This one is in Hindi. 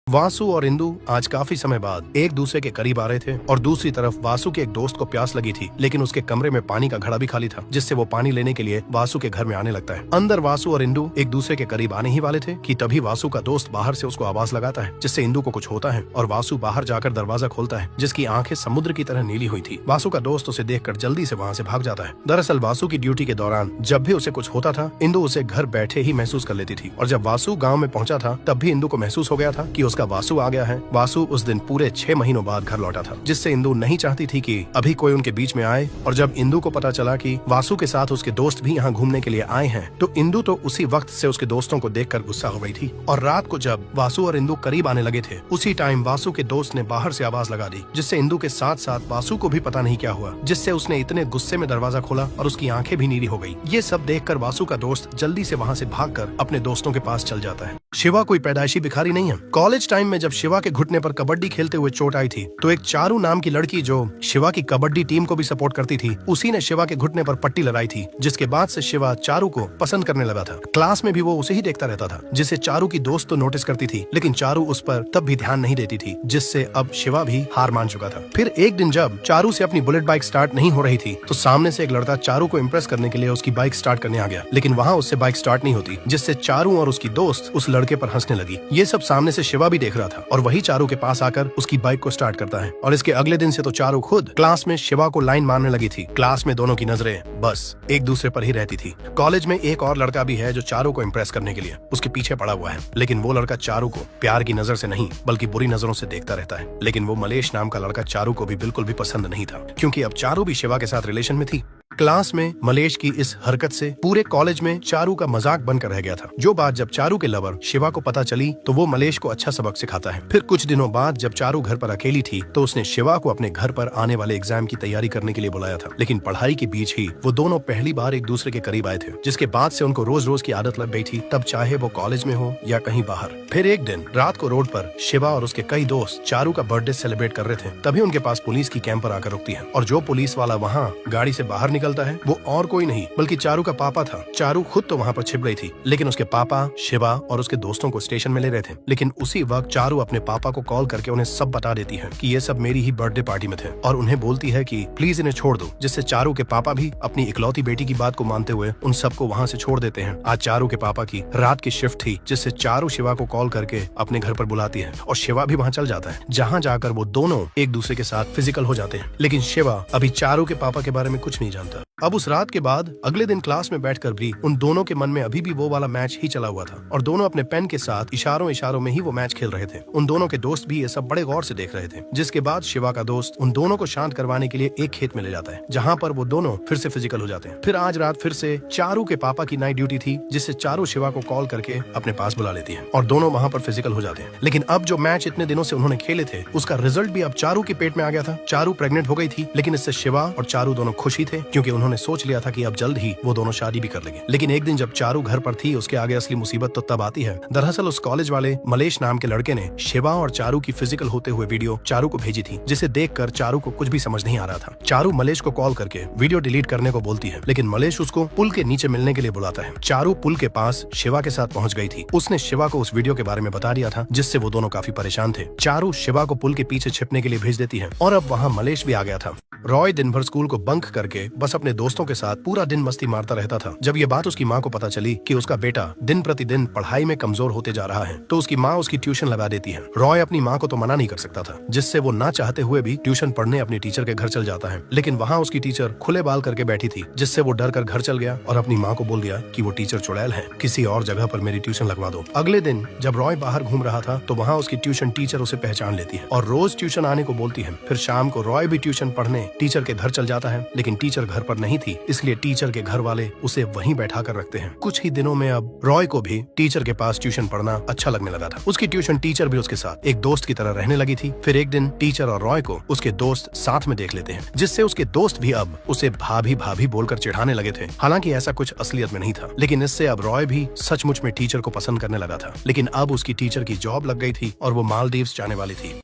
वासु और इंदु आज काफी समय बाद एक दूसरे के करीब आ रहे थे और दूसरी तरफ वासु के एक दोस्त को प्यास लगी थी, लेकिन उसके कमरे में पानी का घड़ा भी खाली था, जिससे वो पानी लेने के लिए वासु के घर में आने लगता है। अंदर वासु और इंदु एक दूसरे के करीब आने ही वाले थे कि तभी वासु का दोस्त बाहर से उसको आवाज लगाता है, जिससे इंदु को कुछ होता है और वासु बाहर जाकर दरवाजा खोलता है, जिसकी आंखें समुद्र की तरह नीली हुई थी। वासु का दोस्त उसे देखकर जल्दी से वहाँ से भाग जाता है। दरअसल वासु की ड्यूटी के दौरान जब भी उसे कुछ होता था, इंदु उसे घर बैठे ही महसूस कर लेती थी, और जब वासु गाँव में पहुंचा था तब भी इंदु को महसूस हो गया था कि उसका वासु आ गया है। वासु उस दिन पूरे 6 महीनों बाद घर लौटा था, जिससे इंदु नहीं चाहती थी कि अभी कोई उनके बीच में आए। और जब इंदु को पता चला कि वासु के साथ उसके दोस्त भी यहाँ घूमने के लिए आए हैं, तो इंदु तो उसी वक्त से उसके दोस्तों को देखकर गुस्सा हो गई थी। और रात को जब वासु और इंदु करीब आने लगे थे, उसी टाइम वासु के दोस्त ने बाहर से आवाज लगा दी, जिससे इंदु के साथ साथ वासु को भी पता नहीं क्या हुआ, जिससे उसने इतने गुस्से में दरवाजा खोला और उसकी आंखें भी नीली हो गई। ये सब देखकर वासु का दोस्त जल्दी से वहाँ से भागकर अपने दोस्तों के पास चल जाता है। शिवा कोई पैदाइशी भिखारी नहीं है। कॉलेज टाइम में जब शिवा के घुटने पर कबड्डी खेलते हुए चोट आई थी, तो एक चारू नाम की लड़की जो शिवा की कबड्डी टीम को भी सपोर्ट करती थी, उसी ने शिवा के घुटने पर पट्टी लगाई थी, जिसके बाद से शिवा चारू को पसंद करने लगा था। क्लास में भी वो उसे ही देखता रहता था, जिसे चारू की दोस्त तो नोटिस करती थी, लेकिन चारू उस पर तब भी ध्यान नहीं देती थी, जिससे अब शिवा भी हार मान चुका था। फिर एक दिन जब चारू से अपनी बुलेट बाइक स्टार्ट नहीं हो रही थी, तो सामने से एक लड़का चारू को इम्प्रेस करने के लिए उसकी बाइक स्टार्ट करने आ गया, लेकिन वहाँ उससे बाइक स्टार्ट नहीं होती, जिससे चारू और उसकी दोस्त उस लड़के पर हंसने लगी। ये सब सामने से शिवा भी देख रहा था, और वही चारू के पास आकर उसकी बाइक को स्टार्ट करता है। और इसके अगले दिन से तो चारू खुद क्लास में शिवा को लाइन मारने लगी थी। क्लास में दोनों की नजरें बस एक दूसरे पर ही रहती थी। कॉलेज में एक और लड़का भी है जो चारू को इम्प्रेस करने के लिए उसके पीछे पड़ा हुआ है, लेकिन वो लड़का चारू को प्यार की नजर से नहीं बल्कि बुरी नजरों से देखता रहता है। लेकिन वो मलेश नाम का लड़का चारू को भी बिल्कुल भी पसंद नहीं था, क्योंकि अब चारू भी शिवा के साथ रिलेशन में थी। क्लास में मलेश की इस हरकत से पूरे कॉलेज में चारू का मजाक बनकर रह गया था। जो बात जब चारू के लवर शिवा को पता चली, तो वो मलेश को अच्छा सबक सिखाता है। फिर कुछ दिनों बाद जब चारू घर पर अकेली थी, तो उसने शिवा को अपने घर पर आने वाले एग्जाम की तैयारी करने के लिए बुलाया था। लेकिन पढ़ाई के बीच ही वो दोनों पहली बार एक दूसरे के करीब आए थे, जिसके बाद से उनको रोज रोज की आदत लग गई थी, तब चाहे वो कॉलेज में हो या कहीं बाहर। फिर एक दिन रात को रोड पर शिवा और उसके कई दोस्त चारू का बर्थडे सेलिब्रेट कर रहे थे, तभी उनके पास पुलिस की कैंपर आकर रुकती है, और जो पुलिस वाला वहाँ गाड़ी से बाहर निकलता है वो और कोई नहीं बल्कि चारू का पापा था। चारू खुद तो वहाँ पर छिप रही थी, लेकिन उसके पापा शिवा और उसके दोस्तों को स्टेशन में ले रहे थे। लेकिन उसी वक्त चारू अपने पापा को कॉल करके उन्हें सब बता देती है कि ये सब मेरी ही बर्थडे पार्टी में थे, और उन्हें बोलती है कि प्लीज इन्हें छोड़ दो, जिससे चारू के पापा भी अपनी इकलौती बेटी की बात को मानते हुए उन सबको वहाँ से छोड़ देते हैं। आज चारू के पापा की रात की शिफ्ट थी, जिससे चारू शिवा को कॉल करके अपने घर पर बुलाती है, और शिवा भी वहाँ चल जाता है, जहाँ जाकर वो दोनों एक दूसरे के साथ फिजिकल हो जाते हैं। लेकिन शिवा अभी चारू के पापा के बारे में कुछ नहीं जानता। अब उस रात के बाद अगले दिन क्लास में बैठकर भी उन दोनों के मन में अभी भी वो वाला मैच ही चला हुआ था, और दोनों अपने पेन के साथ इशारों इशारों में ही वो मैच खेल रहे थे। उन दोनों के दोस्त भी ये सब बड़े गौर से देख रहे थे। जिसके बाद शिवा का दोस्त उन दोनों को शांत करवाने के लिए एक खेत में ले जाता है, जहाँ पर वो दोनों फिर से फिजिकल हो जाते हैं। फिर आज रात फिर से चारू के पापा की नाइट ड्यूटी थी, जिससे चारू शिवा को कॉल करके अपने पास बुला लेती है, और दोनों वहाँ पर फिजिकल हो जाते हैं। लेकिन अब जो मैच इतने दिनों से उन्होंने खेले थे, उसका रिजल्ट भी अब चारू के पेट में आ गया था। चारू प्रेग्नेंट हो गई थी, लेकिन इससे शिवा और चारू दोनों खुश ही थे, क्योंकि उन्होंने सोच लिया था कि अब जल्द ही वो दोनों शादी भी कर लेंगे। लेकिन एक दिन जब चारू घर पर थी, उसके आगे असली मुसीबत तो तब आती है। दरअसल उस कॉलेज वाले मलेश नाम के लड़के ने शिवा और चारू की फिजिकल होते हुए वीडियो चारू को भेजी थी, जिसे देखकर चारू को कुछ भी समझ नहीं आ रहा था। चारू मलेश को कॉल करके वीडियो डिलीट करने को बोलती है, लेकिन मलेश उसको पुल के नीचे मिलने के लिए बुलाता है। चारू पुल के पास शिवा के साथ पहुंच गई थी। उसने शिवा को उस वीडियो के बारे में बता दिया था, जिससे वो दोनों काफी परेशान थे। चारू शिवा को पुल के पीछे छिपने के लिए भेज देती है, और अब वहाँ मलेश भी आ गया था। रॉय दिन भर स्कूल को बंक करके बस अपने दोस्तों के साथ पूरा दिन मस्ती मारता रहता था। जब ये बात उसकी माँ को पता चली कि उसका बेटा दिन प्रतिदिन पढ़ाई में कमजोर होते जा रहा है, तो उसकी माँ उसकी ट्यूशन लगा देती है। रॉय अपनी माँ को तो मना नहीं कर सकता था, जिससे वो ना चाहते हुए भी ट्यूशन पढ़ने अपनी टीचर के घर चल जाता है। लेकिन वहाँ उसकी टीचर खुले बाल करके बैठी थी, जिससे वो डर कर घर चल गया और अपनी माँ को बोल दिया कि वो टीचर चुड़ैल है, किसी और जगह पर मेरी ट्यूशन लगवा दो। अगले दिन जब रॉय बाहर घूम रहा था, तो वहाँ उसकी ट्यूशन टीचर उसे पहचान लेती है और रोज ट्यूशन आने को बोलती है। फिर शाम को रॉय भी ट्यूशन पढ़ने टीचर के घर चल जाता है, लेकिन टीचर घर पर नहीं थी, इसलिए टीचर के घर वाले उसे वहीं बैठा कर रखते हैं। कुछ ही दिनों में अब रॉय को भी टीचर के पास ट्यूशन पढ़ना अच्छा लगने लगा था। उसकी ट्यूशन टीचर भी उसके साथ एक दोस्त की तरह रहने लगी थी। फिर एक दिन टीचर और रॉय को उसके दोस्त साथ में देख लेते हैं, जिससे उसके दोस्त भी अब उसे भाभी भाभी बोलकर चिढ़ाने लगे थे। हालांकि ऐसा कुछ असलियत में नहीं था, लेकिन इससे अब रॉय भी सचमुच में टीचर को पसंद करने लगा था। लेकिन अब उसकी टीचर की जॉब लग गई थी और वो मालदीव्स जाने वाली थी।